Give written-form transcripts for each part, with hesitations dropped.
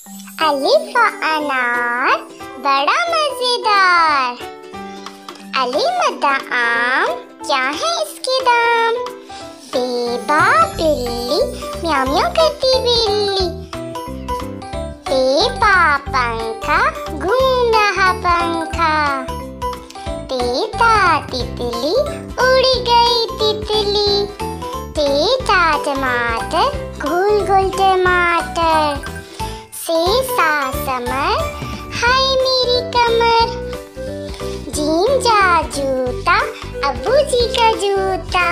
अलिफ अनार बड़ा मजेदार। अली आम क्या है इसके दाम। बेबा बिल्ली म्याऊं म्याऊं करती बिल्ली। बेबा पंखा घूम रहा पंखा। बेटा तितली उड़ गई तितली। बेटा टमाटर गोल गोल टमाटर। सेसा समर हाय मेरी कमर। जींजा जूता अब्बू जी का जूता।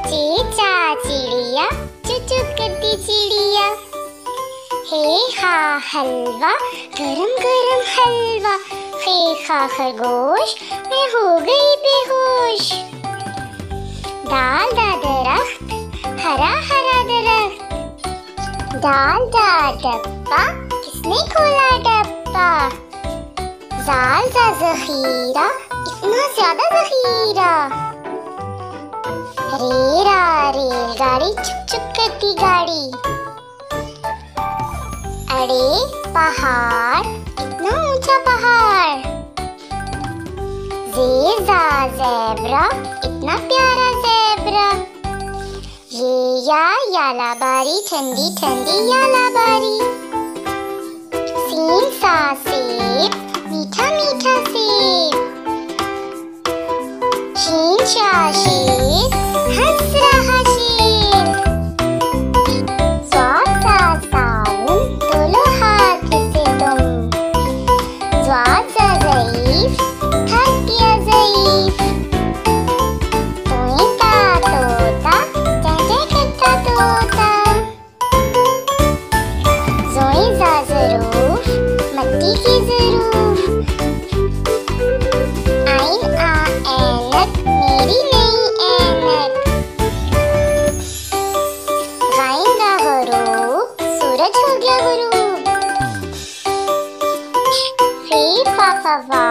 चेचा चिड़िया चुक चुक करती चिड़िया। हे हा हलवा गरम गरम हलवा। हे खा खरगोश मैं हो गई बेहोश। दाल दा दरख्त हरा हरा दरख्त। दाल दा डब्बा किसने खोला डब्बा। जाल दा ज़ख़ीरा इतना ज्यादा ज़ख़ीरा। रेरा रेलगाड़ी चुक चुक करती गाड़ी। अरे पहाड़ इतना ऊंचा पहाड़। ज़ेज़ा ज़ेब्रा इतना प्यारा ज़ेब्रा। ये याला बारी ठंडी ठंडी याला बारी। सीन सा सेब मीठा मीठा सेब। शीन शाह शेर हंस रहा शेर। स्वाद सा साउन तोलो हाथ से तुम। स्वाद सा ज़ईफ थक गया ज़ईफ। तोता तोता चहचह करता तोता। ज़ोईज़ा ज़रूफ मट्टी की ज़रूफ। आइन आ ऐनक मेरी नई ऐनक। गाएगा हरूफ सूरज हो गया गुरूब। फे फा फवा